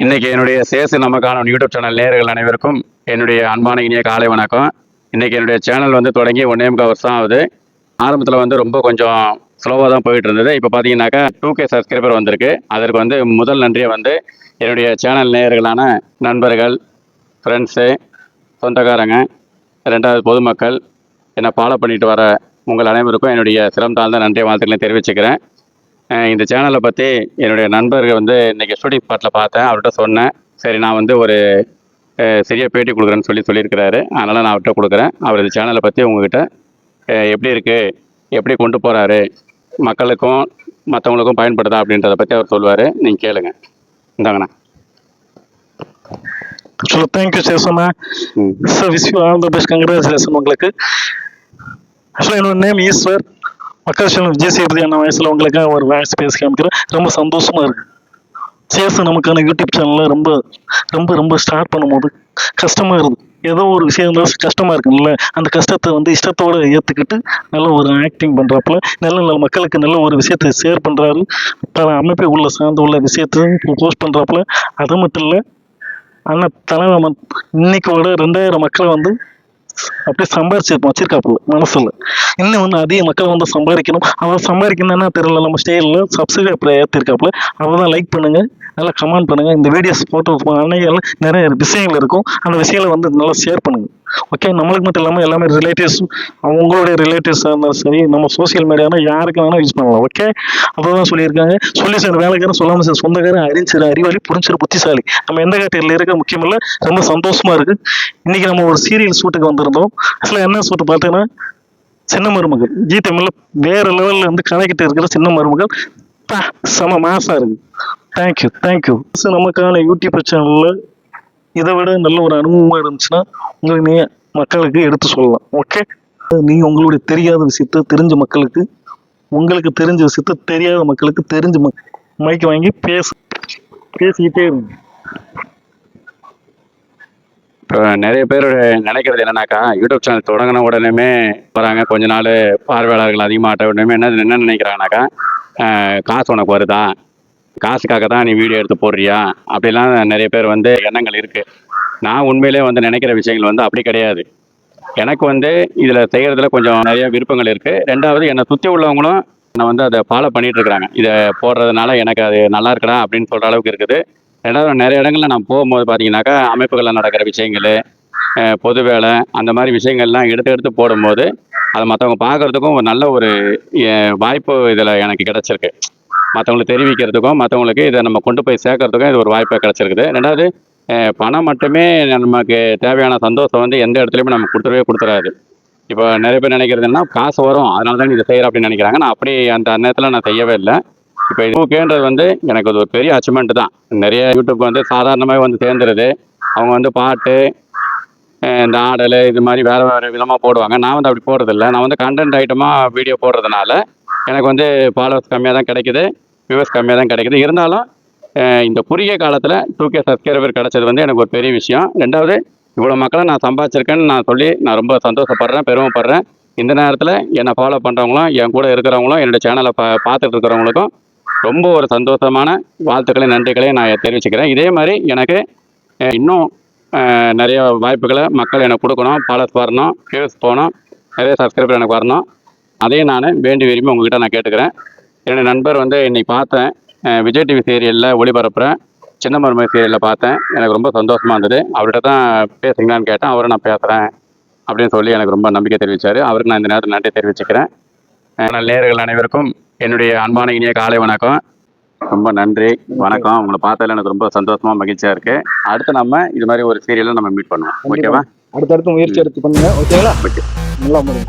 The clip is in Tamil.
இன்னைக்கு என்னுடைய சேசு நமக்கான யூடியூப் சேனல் நேயர்கள் அனைவருக்கும் என்னுடைய அன்பான இனிய காலை வணக்கம். இன்னைக்கு என்னுடைய சேனல் வந்து தொடங்கி 1.5 hours தான் ஆகுது. ஆரம்பத்தில் வந்து ரொம்ப கொஞ்சம் ஸ்லோவாக தான் போயிட்டு இருந்தது. இப்போ பார்த்தீங்கன்னாக்கா 2K சப்ஸ்கிரைபர் வந்திருக்கு. அதற்கு வந்து முதல் நன்றியை வந்து என்னுடைய சேனல் நேயர்களான நண்பர்கள், ஃப்ரெண்ட்ஸு, சொந்தக்காரங்க, ரெண்டாவது பொதுமக்கள், என்னை ஃபாலோ பண்ணிட்டு வர உங்கள் அனைவருக்கும் என்னுடைய சிரம் தாழ்ந்த நன்றி வாழ்த்துக்களை தெரிவிச்சுக்கிறேன். இந்த சேனலை பற்றி என்னுடைய நண்பர்கள் வந்து இன்றைக்கி ஸ்டூடியோ ஸ்பாட்டில் பார்த்தேன். அவர்கிட்ட சொன்னேன், சரி நான் வந்து ஒரு சிறிய பேட்டி கொடுக்குறேன்னு சொல்லியிருக்கிறாரு. அதனால் நான் அவர்கிட்ட கொடுக்குறேன். அவர் இந்த சேனலை பற்றி உங்ககிட்ட எப்படி இருக்குது, எப்படி கொண்டு போகிறாரு, மக்களுக்கும் மற்றவங்களுக்கும் பயன்படுதா அப்படின்றத பற்றி அவர் சொல்லுவார். நீங்கள் கேளுங்க. இந்தாங்கண்ணா. So thank you, Sesama. So wish you all the best. Congratulations உங்களுக்கு. Actually, என்னோட நேம் ஈஸ்வர். மக்கள் சேனல் விஜய் அண்ணா வயசுல உங்களுக்காக ஒரு வாய்ஸ் பேச காமிக்கிறேன். ரொம்ப சந்தோஷமா இருக்கு. சேசு நமக்கான யூடியூப் சேனல்ல ரொம்ப ரொம்ப ரொம்ப ஸ்டார்ட் பண்ணும்போது கஷ்டமா இருக்கு. ஏதோ ஒரு விஷயம் தான் கஷ்டமா இருக்குல்ல, அந்த கஷ்டத்தை வந்து இஷ்டத்தோட ஏற்றுக்கிட்டு நல்ல ஒரு ஆக்டிங் பண்ணுறாப்புல நல்ல மக்களுக்கு நல்ல ஒரு விஷயத்தை ஷேர் பண்ணுறாரு. பல அமைப்பை உள்ள சார்ந்து உள்ள விஷயத்தையும் போஸ்ட் பண்ணுறாப்புல. அது மட்டும் இல்லை, ஆனால் தலைவர் இன்னைக்கோட 2000 மக்களை வந்து அப்படியே சம்பாரிச்சிருப்போம் வச்சிருக்காப்புல மனசுல. இன்னும் வந்து அதிக மக்கள் வந்து சம்பாதிக்கணும். அவன் சம்பாதிக்கணும்னா தெரியல, நம்ம ஸ்டைலில் சப்ஸ்கிரைபர் ஏற்றிருக்காப்புல. அவதான் லைக் பண்ணுங்க, நல்லா கமெண்ட் பண்ணுங்க. இந்த வீடியோஸ் போட்டு அன்னைக்கெல்லாம் நிறைய விஷயங்கள் இருக்கும். அந்த விஷயங்களை வந்து நல்லா ஷேர் பண்ணுங்க. ஓகே, நம்மளுக்கு மட்டும் இல்லாமல் எல்லாமே ரிலேட்டிவ்ஸும் அவங்களுடைய ரிலேட்டிவ்ஸாக இருந்தாலும் சரி, நம்ம சோசியல் மீடியானா யாருக்கு வேணால் யூஸ் பண்ணலாம். ஓகே, அப்போதான் சொல்லியிருக்காங்க. சொல்லி சார் வேலைக்காரன் சொல்லாமல் சார் சொந்தக்காரன் அறிஞர் அறிவாளி புரிஞ்சர் புத்திசாலி. நம்ம எந்த கேட்டகரியில் இருக்க முக்கியமில்ல, ரொம்ப சந்தோஷமா இருக்கு. இன்னைக்கு நம்ம ஒரு சீரியல் ஷூட்டுக்கு வந்திருந்தோம். ஆக்சுவலாக என்ன ஷூட்டு பார்த்தீங்கன்னா, சின்ன மருமகள் ஜி தமிழ்ல வேற லெவலில் வந்து கணக்கிட்டு இருக்கிற சின்ன மருமகள் செம மாசா இருக்கு. தேங்க்யூ. நமக்கான யூடியூப் சேனல்ல இதை விட நல்ல ஒரு அனுபவமா இருந்துச்சுன்னா உங்களுக்கு நீ மக்களுக்கு எடுத்து சொல்லலாம். ஓகே, நீங்க உங்களுடைய தெரியாத விஷயத்த தெரிஞ்ச மக்களுக்கு, உங்களுக்கு தெரிஞ்ச விஷயத்த தெரியாத மக்களுக்கு தெரிஞ்ச மைக் வாங்கி பேசிக்கிட்டே இருங்க. இப்போ நிறைய பேர் நினைக்கிறது என்னன்னாக்கா, யூடியூப் சேனல் தொடங்கின உடனே வராங்க, கொஞ்ச நாள் பார்வையாளர்கள் அதிகமாகிட்ட உடனே என்ன நினைக்கிறாங்கனாக்கா, காசு உனக்கு வருதா, காசுக்காக தான் நீ வீடியோ எடுத்து போடுறியா, அப்படிலாம் நிறைய பேர் வந்து எண்ணங்கள் இருக்குது. நான் உண்மையிலே வந்து நினைக்கிற விஷயங்கள் வந்து அப்படி கிடையாது. எனக்கு வந்து இதில் செய்கிறதுல கொஞ்சம் நிறைய விருப்பங்கள் இருக்குது. ரெண்டாவது, என்னை சுற்றி உள்ளவங்களும் என்னை வந்து அதை ஃபாலோ பண்ணிகிட்டு இருக்கிறாங்க. இதை போடுறதுனால எனக்கு அது நல்லா இருக்கடா அப்படின்னு சொல்கிற அளவுக்கு இருக்குது. ரெண்டாவது, நிறைய இடங்களில் நான் போகும்போது பார்த்தீங்கன்னாக்கா, அமைப்புகளில் நடக்கிற விஷயங்கள், பொது வேலை, அந்த மாதிரி விஷயங்கள்லாம் எடுத்து போடும்போது அதை மற்றவங்க பார்க்குறதுக்கும் ஒரு நல்ல ஒரு வாய்ப்பு இதில் எனக்கு கிடச்சிருக்கு. மற்றவங்களுக்கு தெரிவிக்கிறதுக்கும், மற்றவங்களுக்கு இதை நம்ம கொண்டு போய் சேர்க்கறதுக்கும் இது ஒரு வாய்ப்பாக கிடச்சிருக்குது. ரெண்டாவது, பணம் மட்டுமே நமக்கு தேவையான சந்தோஷம் வந்து எந்த இடத்துலையுமே நம்ம கொடுத்துடாது. இப்போ நிறைய பேர் நினைக்கிறதுனா காசு வரும் அதனால தான் இதை செய்கிற அப்படின்னு நினைக்கிறாங்க. நான் அப்படி அந்த நேரத்தில் நான் செய்யவே இல்லை. இப்போ இதுன்றது வந்து எனக்கு அது ஒரு பெரிய அச்சீவ்மெண்ட் தான். நிறைய யூடியூப் வந்து சாதாரணமாக வந்து சேர்ந்துருது. அவங்க வந்து பாட்டு, இந்த ஆடல், இது மாதிரி வேறு விதமாக போடுவாங்க. நான் வந்து அப்படி போடுறதில்ல. நான் வந்து கண்டென்ட் ஐட்டமாக வீடியோ போடுறதுனால எனக்கு வந்து ஃபாலோவர்ஸ் கம்மியாக தான் கிடைக்குது, வியூவர்ஸ் கம்மியாக தான் கிடைக்குது. இருந்தாலும் இந்த குறுகிய காலத்தில் 2K சப்ஸ்கிரைபர் கிடச்சது வந்து எனக்கு ஒரு பெரிய விஷயம். ரெண்டாவது, இவ்வளோ மக்களை நான் சம்பாதிச்சிருக்கேன்னு நான் ரொம்ப சந்தோஷப்படுறேன், பெருமைப்படுறேன். இந்த நேரத்தில் என்னை ஃபாலோ பண்ணுறவங்களும், என் கூட இருக்கிறவங்களும், என்னோடய சேனலை பார்த்துட்டு இருக்கிறவங்களுக்கும் ரொம்ப ஒரு சந்தோஷமான வாழ்த்துக்களையும் நன்றிகளையும் நான் தெரிவிச்சுக்கிறேன். இதே மாதிரி எனக்கு இன்னும் நிறைய வாய்ப்புகளை மக்கள் எனக்கு கொடுக்கணும், ஃபாலோவர்ஸ் வரணும், வியூவர்ஸ் போகணும், நிறைய சப்ஸ்கிரைபர் எனக்கு வரணும். அதையும் நான் வேண்டி விரும்பி உங்ககிட்ட நான் கேட்டுக்கிறேன். என்னுடைய நண்பர் வந்து இன்னைக்கு பார்த்தேன், விஜய் டிவி சீரியலில் ஒளிபரப்புகிறேன் சின்ன மருமகள் சீரியலில் பார்த்தேன். எனக்கு ரொம்ப சந்தோஷமாக இருந்தது. அவர்கிட்ட தான் பேசுங்களான்னு கேட்டேன். அவரை நான் பேசுகிறேன் அப்படின்னு சொல்லி எனக்கு ரொம்ப நம்பிக்கை தெரிவித்தார். அவருக்கு நான் இந்த நேரத்தில் நன்றி தெரிவிச்சுக்கிறேன். நேயர்கள் அனைவருக்கும் என்னுடைய அன்பான இனிய காலை வணக்கம். ரொம்ப நன்றி, வணக்கம். உங்களை பார்த்ததில் எனக்கு ரொம்ப சந்தோஷமாக மகிழ்ச்சியாக இருக்குது. அடுத்து நம்ம இது மாதிரி ஒரு சீரியலில் நம்ம மீட் பண்ணுவோம். ஓகேவா? அடுத்தடுத்து முயற்சி எடுத்து பண்ணுங்க. ஓகேங்களா? ஓகே, நல்லா முடியும்.